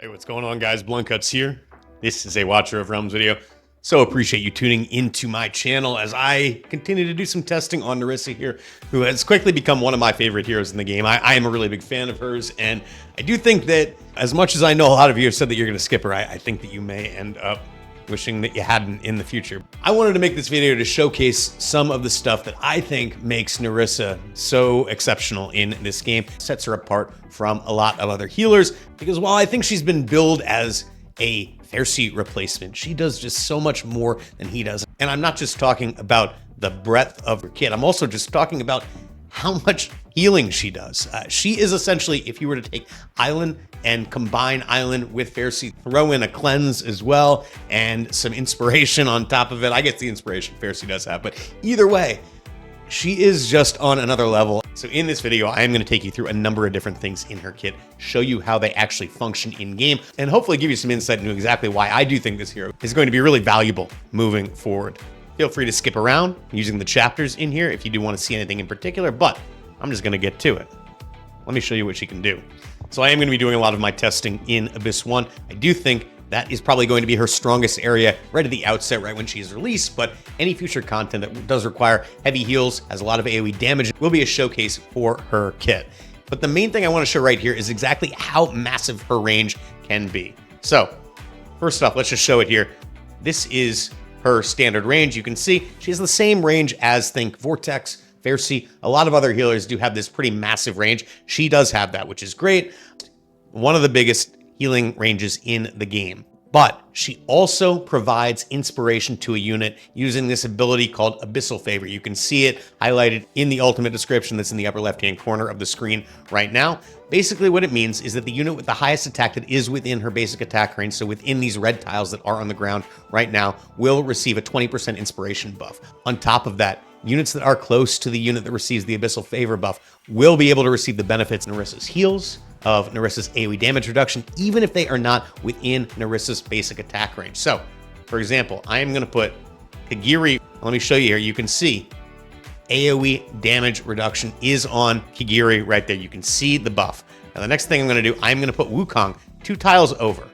Hey, what's going on, guys? Bluntcuts here. This is a Watcher of Realms video. So appreciate you tuning into my channel as I continue to do some testing on Nerissa here, who has quickly become one of my favorite heroes in the game. I am a really big fan of hers, and I do think that as much as I know a lot of you have said that you're going to skip her, I think that you may end up wishing that you hadn't in the future. I wanted to make this video to showcase some of the stuff that I think makes Nerissa so exceptional in this game, sets her apart from a lot of other healers, because while I think she's been billed as a Pharisee replacement, she does just so much more than he does. And I'm not just talking about the breadth of her kit, I'm also just talking about how much healing she does. She is essentially, if you were to take Island and combine Island with Pharisee, throw in a cleanse as well, and some inspiration on top of it. I get the inspiration Pharisee does have, but either way, she is just on another level. So in this video, I am going to take you through a number of different things in her kit, show you how they actually function in game, and hopefully give you some insight into exactly why I do think this hero is going to be really valuable moving forward. Feel free to skip around using the chapters in here if you do want to see anything in particular, but I'm just going to get to it. Let me show you what she can do. So I am going to be doing a lot of my testing in Abyss 1. I do think that is probably going to be her strongest area right at the outset, right when she is released, but any future content that does require heavy heals, has a lot of AoE damage, will be a showcase for her kit. But the main thing I want to show right here is exactly how massive her range can be. So first off, let's just show it here. This is her standard range. You can see she has the same range as, think, Vortex, Pharisee. A lot of other healers do have this pretty massive range. She does have that, which is great. One of the biggest healing ranges in the game. But she also provides inspiration to a unit using this ability called Abyssal Favor. You can see it highlighted in the ultimate description that's in the upper left-hand corner of the screen right now. Basically what it means is that the unit with the highest attack that is within her basic attack range, so within these red tiles that are on the ground right now, will receive a 20% inspiration buff. On top of that, units that are close to the unit that receives the Abyssal Favor buff will be able to receive the benefits of Nerissa's heals, of Nerissa's AoE damage reduction, even if they are not within Nerissa's basic attack range. So, for example, I am going to put Kagiri. Let me show you here. You can see AoE damage reduction is on Kagiri right there. You can see the buff. Now, the next thing I'm going to do, I'm going to put Wukong 2 tiles over.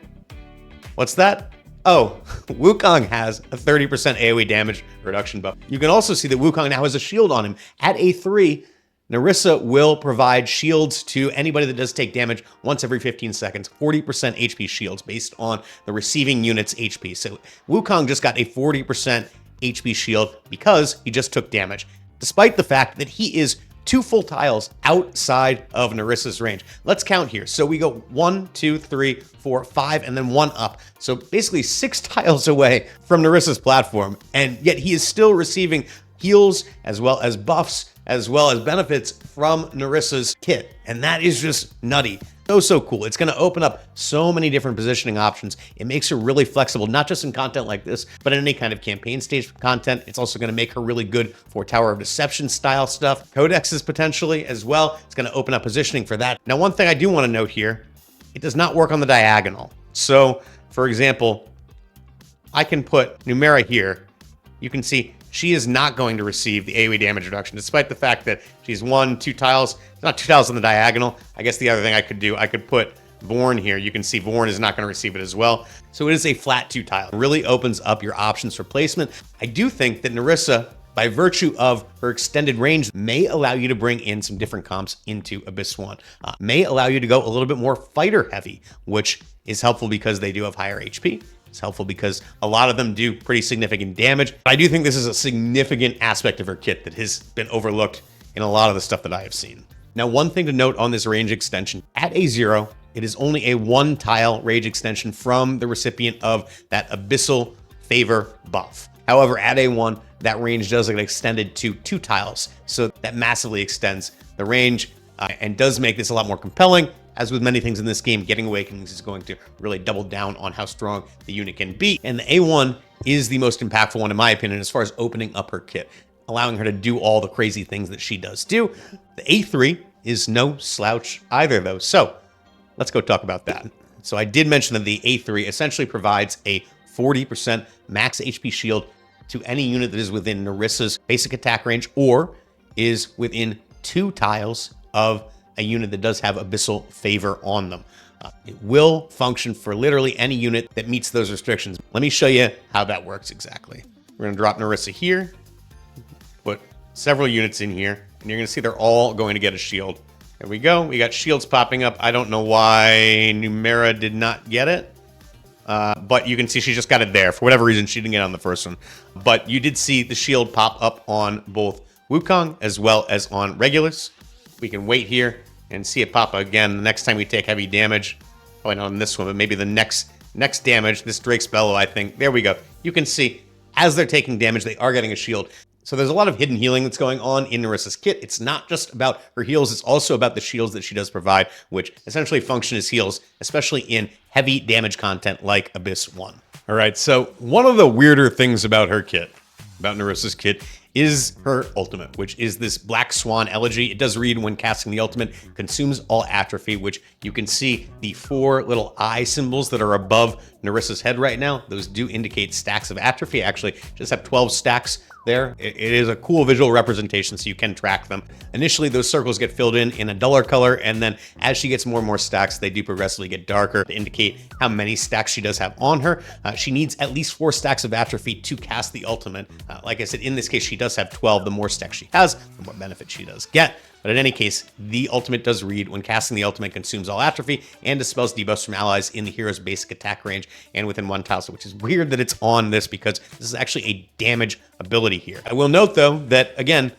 What's that? Oh, Wukong has a 30% AoE damage reduction buff. You can also see that Wukong now has a shield on him. At A3, Nerissa will provide shields to anybody that does take damage once every 15 seconds, 40% HP shields based on the receiving unit's HP. So Wukong just got a 40% HP shield because he just took damage, despite the fact that he is 2 full tiles outside of Nerissa's range. Let's count here. So we go 1, 2, 3, 4, 5, and then 1 up. So basically 6 tiles away from Nerissa's platform, and yet he is still receiving heals as well as buffs as well as benefits from Nerissa's kit. And that is just nutty. So cool. It's going to open up so many different positioning options. It makes her really flexible, not just in content like this, but in any kind of campaign stage content. It's also going to make her really good for Tower of Deception style stuff, codexes potentially as well. It's going to open up positioning for that. Now, one thing I do want to note here, it does not work on the diagonal. So, for example, I can put Numera here. You can see she is not going to receive the AoE damage reduction, despite the fact that she's 1, 2 tiles, not 2 tiles on the diagonal. I guess the other thing I could do, I could put Vorn here. You can see Vorn is not going to receive it as well. So it is a flat 2 tile. It really opens up your options for placement. I do think that Nerissa, by virtue of her extended range, may allow you to bring in some different comps into Abyss 1. May allow you to go a little bit more fighter heavy, which is helpful because they do have higher HP. It's helpful because a lot of them do pretty significant damage. I do think this is a significant aspect of her kit that has been overlooked in a lot of the stuff that I have seen. Now, one thing to note on this range extension, at A0, it is only a 1 tile range extension from the recipient of that Abyssal Favor buff. However, at A1, that range does get extended to 2 tiles. So that massively extends the range and does make this a lot more compelling. As with many things in this game, getting Awakenings is going to really double down on how strong the unit can be. And the A1 is the most impactful one, in my opinion, as far as opening up her kit, allowing her to do all the crazy things that she does do. The A3 is no slouch either, though. So let's go talk about that. So I did mention that the A3 essentially provides a 40% max HP shield to any unit that is within Nerissa's basic attack range or is within 2 tiles of a unit that does have Abyssal Favor on them. It will function for literally any unit that meets those restrictions. Let me show you how that works exactly. We're going to drop Nerissa here, put several units in here, and you're going to see they're all going to get a shield. There we go. We got shields popping up. I don't know why Numera did not get it, but you can see she just got it there. For whatever reason, she didn't get it on the first one. But you did see the shield pop up on both Wukong as well as on Regulus. We can wait here and see it pop again the next time we take heavy damage. Probably not on this one, but maybe the next damage, this Drake's Bellow, I think. There we go. You can see as they're taking damage, they are getting a shield. So there's a lot of hidden healing that's going on in Nerissa's kit. It's not just about her heals, it's also about the shields that she does provide, which essentially function as heals, especially in heavy damage content like Abyss 1. All right, so one of the weirder things about her kit, about Nerissa's kit, is her ultimate, which is this Black Swan Elegy. It does read when casting the ultimate, consumes all atrophy, which you can see the 4 little eye symbols that are above Nerissa's head right now. Those do indicate stacks of atrophy. Actually, just have 12 stacks there. It is a cool visual representation, so you can track them. Initially, those circles get filled in a duller color, and then as she gets more and more stacks, they do progressively get darker to indicate how many stacks she does have on her. She needs at least 4 stacks of atrophy to cast the ultimate. Like I said, in this case, she does have 12. The more stacks she has, the more benefit she does get. But in any case, the ultimate does read when casting the ultimate, consumes all atrophy and dispels debuffs from allies in the hero's basic attack range and within 1 tile, which is weird that it's on this because this is actually a damage ability here. I will note though that again,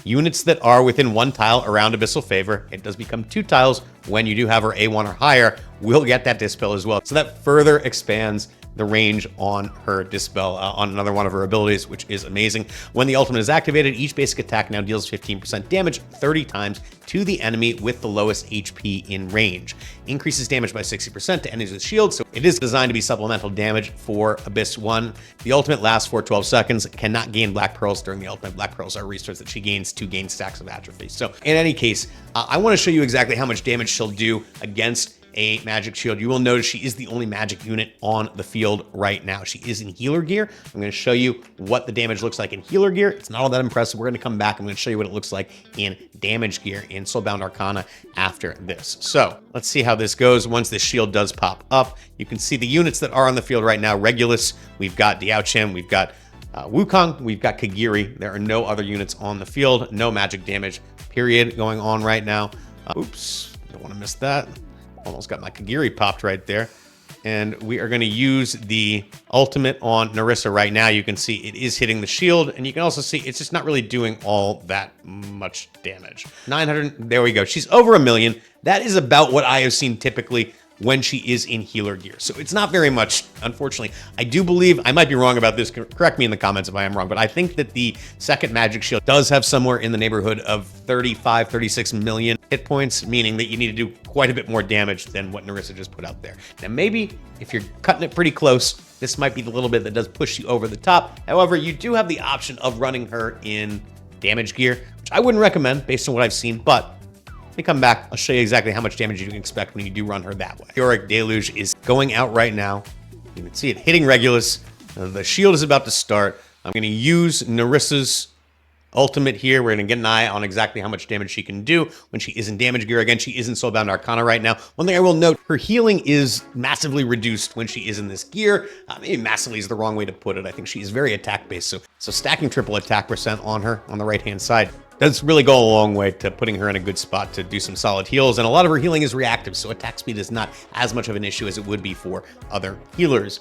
units that are within 1 tile around Abyssal Favor, it does become 2 tiles when you do have her A1 or higher, will get that dispel as well. So that further expands the range on her dispel on another one of her abilities, which is amazing. When the ultimate is activated, each basic attack now deals 15% damage 30 times to the enemy with the lowest HP in range. Increases damage by 60% to enemies with shields, so it is designed to be supplemental damage for Abyss 1. The ultimate lasts for 12 seconds, cannot gain Black Pearls during the ultimate. Black Pearls are resources that she gains to gain stacks of atrophy. So in any case, I want to show you exactly how much damage she'll do against a magic shield. You will notice she is the only magic unit on the field right now. She is in healer gear. I'm going to show you what the damage looks like in healer gear. It's not all that impressive. We're going to come back. I'm going to show you what it looks like in damage gear in Soulbound Arcana after this. So let's see how this goes. Once this shield does pop up, you can see the units that are on the field right now. Regulus, we've got Diaochem, we've got Wukong, we've got Kagiri. There are no other units on the field. No magic damage, period, going on right now. Oops, don't want to miss that. Almost got my Kagiri popped right there. And we are going to use the ultimate on Nerissa right now. You can see it is hitting the shield, and you can also see it's just not really doing all that much damage. 900, there we go. She's over 1 million. That is about what I have seen typically when she is in healer gear. So it's not very much, unfortunately. I do believe, I might be wrong about this, correct me in the comments if I am wrong, but I think that the second magic shield does have somewhere in the neighborhood of 35, 36 million hit points, meaning that you need to do quite a bit more damage than what Nerissa just put out there. Now maybe if you're cutting it pretty close, this might be the little bit that does push you over the top. However, you do have the option of running her in damage gear, which I wouldn't recommend based on what I've seen, but me come back, I'll show you exactly how much damage you can expect when you do run her that way. Meteoric Deluge is going out right now. You can see it hitting Regulus. The shield is about to start. I'm going to use Nerissa's ultimate here. We're going to get an eye on exactly how much damage she can do when she is in damage gear. Again, she is in Soulbound Arcana right now. One thing I will note, her healing is massively reduced when she is in this gear. Maybe massively is the wrong way to put it. I think she is very attack-based. So stacking triple attack percent on her on the right-hand side does really go a long way to putting her in a good spot to do some solid heals. And a lot of her healing is reactive, so attack speed is not as much of an issue as it would be for other healers.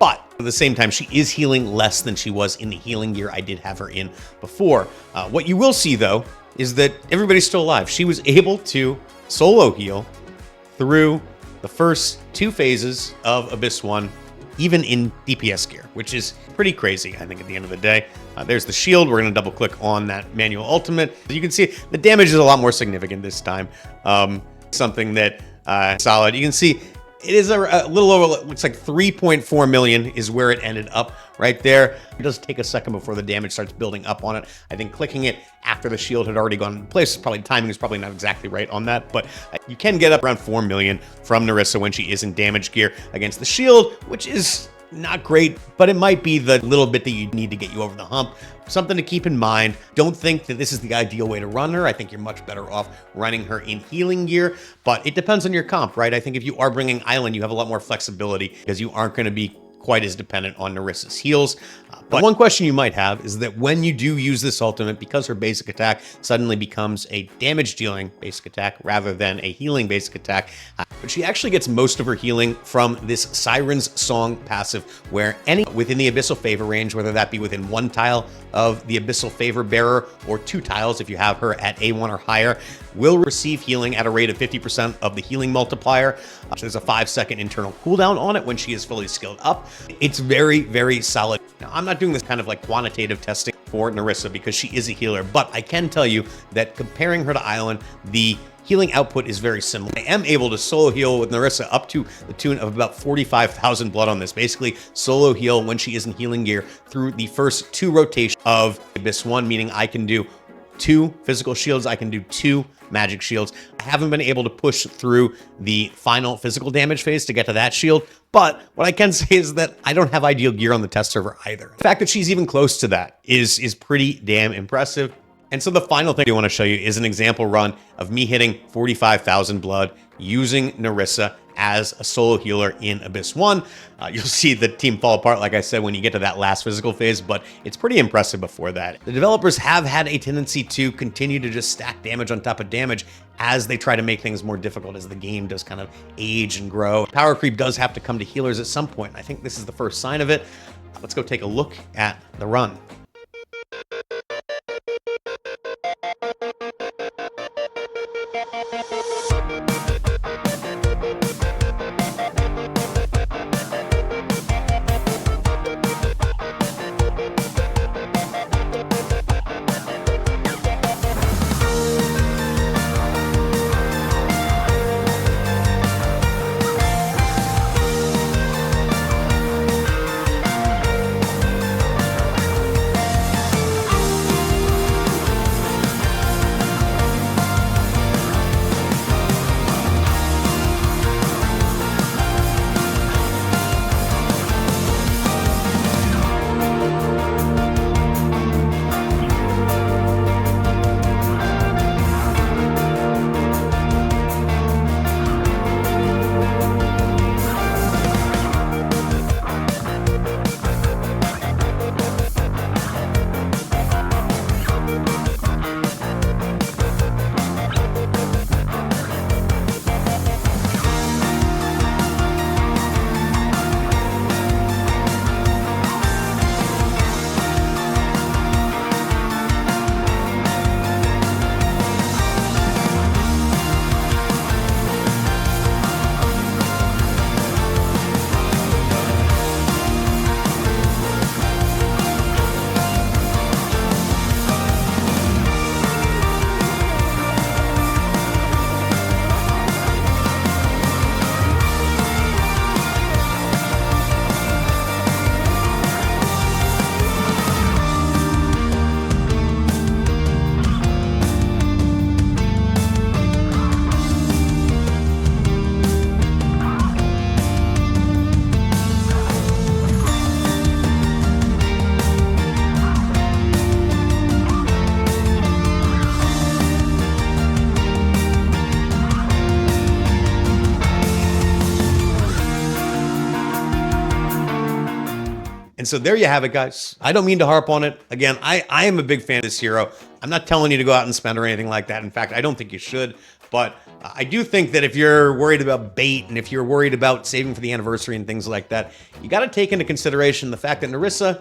But at the same time, she is healing less than she was in the healing gear I did have her in before. What you will see, though, is that everybody's still alive. She was able to solo heal through the first 2 phases of Abyss 1, even in DPS gear, which is pretty crazy, I think, at the end of the day. There's the shield. We're going to double click on that manual ultimate. You can see the damage is a lot more significant this time. Something that solid. You can see it is a little over, looks like 3.4 million is where it ended up right there. It does take a second before the damage starts building up on it. I think clicking it after the shield had already gone into place, probably timing is probably not exactly right on that, but you can get up around 4 million from Nerissa when she is in damage gear against the shield, which is not great, but it might be the little bit that you need to get you over the hump. Something to keep in mind. Don't think that this is the ideal way to run her. I think you're much better off running her in healing gear, but it depends on your comp, right? I think if you are bringing Island, you have a lot more flexibility because you aren't going to be quite as dependent on Nerissa's heals. But one question you might have is that when you do use this ultimate, because her basic attack suddenly becomes a damage dealing basic attack rather than a healing basic attack, but she actually gets most of her healing from this Siren's Song passive, where any within the Abyssal Favor range, whether that be within 1 tile of the Abyssal Favor bearer or 2 tiles if you have her at A1 or higher, will receive healing at a rate of 50% of the healing multiplier. There's a 5-second internal cooldown on it when she is fully skilled up. It's very, very solid. Now, I'm not doing this kind of like quantitative testing for Nerissa because she is a healer, but I can tell you that comparing her to Island, the healing output is very similar. I am able to solo heal with Nerissa up to the tune of about 45,000 blood on this. Basically, solo heal when she is in healing gear through the first 2 rotations of Abyss 1, meaning I can do 2 physical shields, I can do 2 magic shields. I haven't been able to push through the final physical damage phase to get to that shield, but what I can say is that I don't have ideal gear on the test server either. The fact that she's even close to that is pretty damn impressive. And so the final thing I want to show you is an example run of me hitting 45,000 blood using Nerissa as a solo healer in Abyss 1. You'll see the team fall apart, like I said, when you get to that last physical phase, but it's pretty impressive before that. The developers have had a tendency to continue to just stack damage on top of damage as they try to make things more difficult as the game does kind of age and grow. Power creep does have to come to healers at some point. I think this is the first sign of it. Let's go take a look at the run. And so there you have it, guys. I don't mean to harp on it. Again, I am a big fan of this hero. I'm not telling you to go out and spend or anything like that. In fact, I don't think you should. But I do think that if you're worried about bait and if you're worried about saving for the anniversary and things like that, you got to take into consideration the fact that Nerissa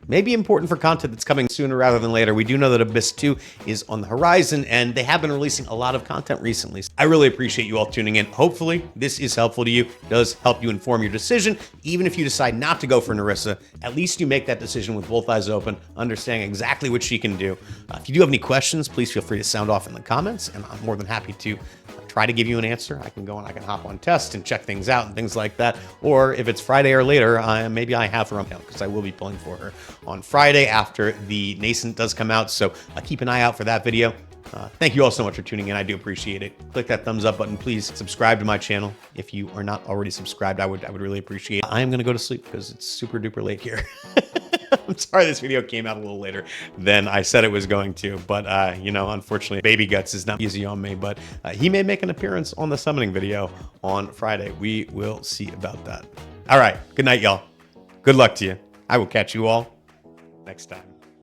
may be important for content that's coming sooner rather than later. We do know that Abyss 2 is on the horizon, and they have been releasing a lot of content recently. I really appreciate you all tuning in. Hopefully, this is helpful to you. It does help you inform your decision. Even if you decide not to go for Nerissa, at least you make that decision with both eyes open, understanding exactly what she can do. If you do have any questions, please feel free to sound off in the comments, and I'm more than happy to try to give you an answer. I can go and I can hop on test and check things out and things like that. Or if it's Friday or later, maybe I have her on because I will be pulling for her on Friday after the Nascent does come out. So keep an eye out for that video. Thank you all so much for tuning in. I do appreciate it. Click that thumbs up button. Please subscribe to my channel. If you are not already subscribed, I would really appreciate it. I am going to go to sleep because it's super duper late here. I'm sorry this video came out a little later than I said it was going to, but you know, unfortunately, Baby Guts is not easy on me, but he may make an appearance on the summoning video on Friday. We will see about that. All right. Good night, y'all. Good luck to you. I will catch you all next time.